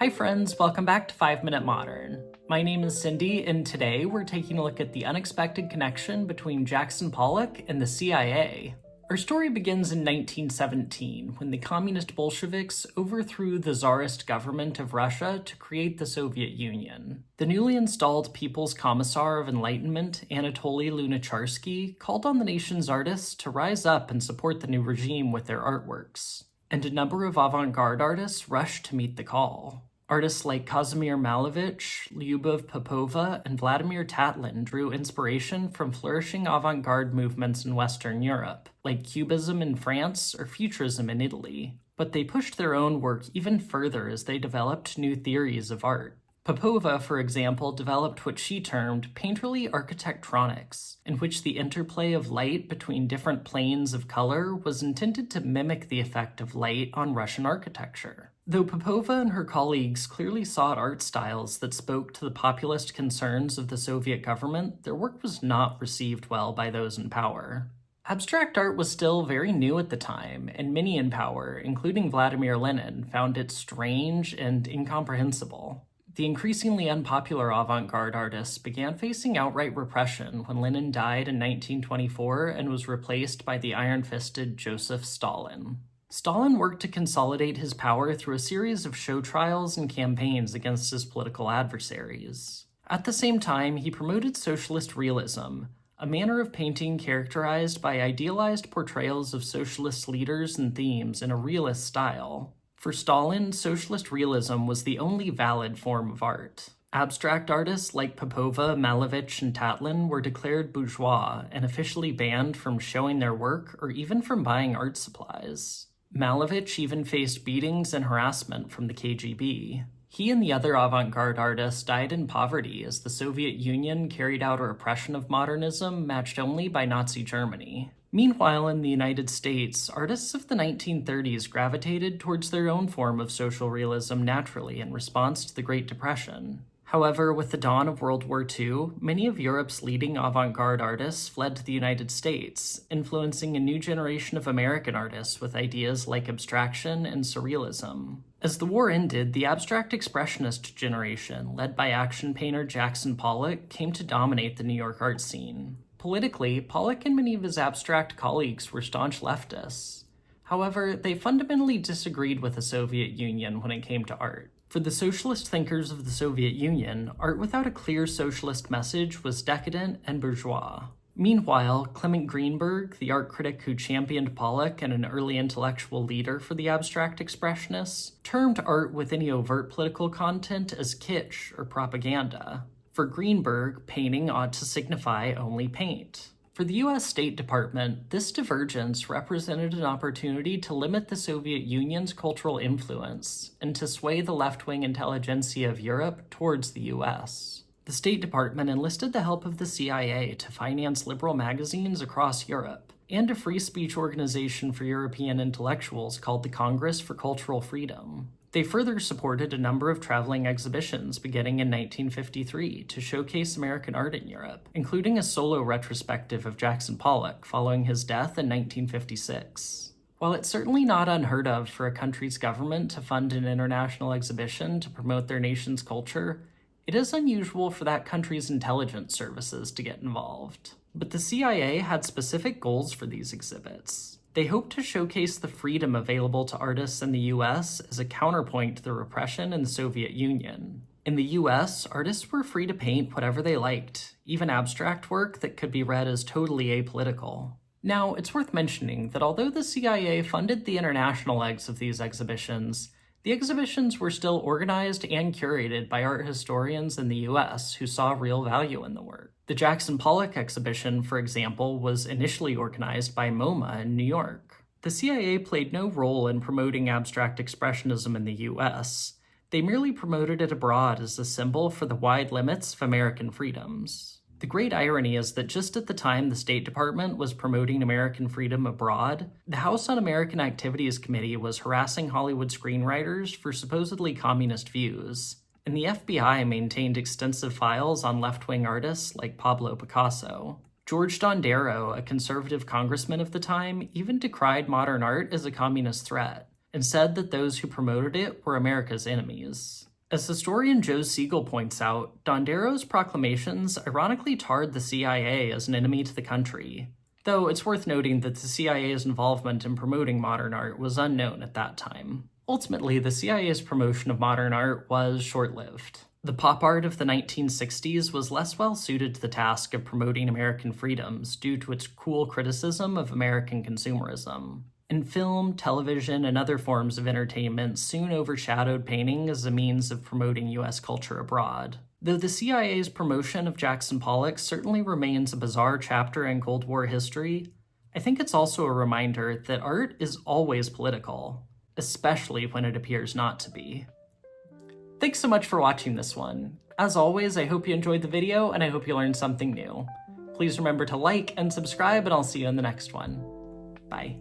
Hi friends, welcome back to 5 Minute Modern. My name is Cindy, and today we're taking a look at the unexpected connection between Jackson Pollock and the CIA. Our story begins in 1917, when the communist Bolsheviks overthrew the Tsarist government of Russia to create the Soviet Union. The newly installed People's Commissar of Enlightenment, Anatoly Lunacharsky, called on the nation's artists to rise up and support the new regime with their artworks. And a number of avant-garde artists rushed to meet the call. Artists like Kazimir Malevich, Lyubov Popova, and Vladimir Tatlin drew inspiration from flourishing avant-garde movements in Western Europe, like Cubism in France or Futurism in Italy. But they pushed their own work even further as they developed new theories of art. Popova, for example, developed what she termed painterly architectronics, in which the interplay of light between different planes of color was intended to mimic the effect of light on Russian architecture. Though Popova and her colleagues clearly sought art styles that spoke to the populist concerns of the Soviet government, their work was not received well by those in power. Abstract art was still very new at the time, and many in power, including Vladimir Lenin, found it strange and incomprehensible. The increasingly unpopular avant-garde artists began facing outright repression when Lenin died in 1924 and was replaced by the iron-fisted Joseph Stalin. Stalin worked to consolidate his power through a series of show trials and campaigns against his political adversaries. At the same time, he promoted socialist realism, a manner of painting characterized by idealized portrayals of socialist leaders and themes in a realist style. For Stalin, socialist realism was the only valid form of art. Abstract artists like Popova, Malevich, and Tatlin were declared bourgeois and officially banned from showing their work or even from buying art supplies. Malevich even faced beatings and harassment from the KGB. He and the other avant-garde artists died in poverty as the Soviet Union carried out a repression of modernism matched only by Nazi Germany. Meanwhile, in the United States, artists of the 1930s gravitated towards their own form of social realism naturally in response to the Great Depression. However, with the dawn of World War II, many of Europe's leading avant-garde artists fled to the United States, influencing a new generation of American artists with ideas like abstraction and surrealism. As the war ended, the abstract expressionist generation, led by action painter Jackson Pollock, came to dominate the New York art scene. Politically, Pollock and many of his abstract colleagues were staunch leftists. However, they fundamentally disagreed with the Soviet Union when it came to art. For the socialist thinkers of the Soviet Union, art without a clear socialist message was decadent and bourgeois. Meanwhile, Clement Greenberg, the art critic who championed Pollock and an early intellectual leader for the abstract expressionists, termed art with any overt political content as kitsch or propaganda. For Greenberg, painting ought to signify only paint. For the US State Department, this divergence represented an opportunity to limit the Soviet Union's cultural influence and to sway the left-wing intelligentsia of Europe towards the US. The State Department enlisted the help of the CIA to finance liberal magazines across Europe, and a free speech organization for European intellectuals called the Congress for Cultural Freedom. They further supported a number of traveling exhibitions beginning in 1953 to showcase American art in Europe, including a solo retrospective of Jackson Pollock following his death in 1956. While it's certainly not unheard of for a country's government to fund an international exhibition to promote their nation's culture, it is unusual for that country's intelligence services to get involved. But the CIA had specific goals for these exhibits. They hoped to showcase the freedom available to artists in the US as a counterpoint to the repression in the Soviet Union. In the US, artists were free to paint whatever they liked, even abstract work that could be read as totally apolitical. Now, it's worth mentioning that although the CIA funded the international legs of these exhibitions, the exhibitions were still organized and curated by art historians in the US who saw real value in the work. The Jackson Pollock exhibition, for example, was initially organized by MoMA in New York. The CIA played no role in promoting abstract expressionism in the US. They merely promoted it abroad as a symbol for the wide limits of American freedoms. The great irony is that just at the time the State Department was promoting American freedom abroad, the House Un-American Activities Committee was harassing Hollywood screenwriters for supposedly communist views, and the FBI maintained extensive files on left-wing artists like Pablo Picasso. George Dondero, a conservative congressman of the time, even decried modern art as a communist threat, and said that those who promoted it were America's enemies. As historian Joe Segal points out, Dondero's proclamations ironically tarred the CIA as an enemy to the country, though it's worth noting that the CIA's involvement in promoting modern art was unknown at that time. Ultimately, the CIA's promotion of modern art was short-lived. The pop art of the 1960s was less well suited to the task of promoting American freedoms due to its cool criticism of American consumerism. And film, television, and other forms of entertainment soon overshadowed painting as a means of promoting US culture abroad. Though the CIA's promotion of Jackson Pollock certainly remains a bizarre chapter in Cold War history, I think it's also a reminder that art is always political, especially when it appears not to be. Thanks so much for watching this one. As always, I hope you enjoyed the video and I hope you learned something new. Please remember to like and subscribe, and I'll see you in the next one. Bye.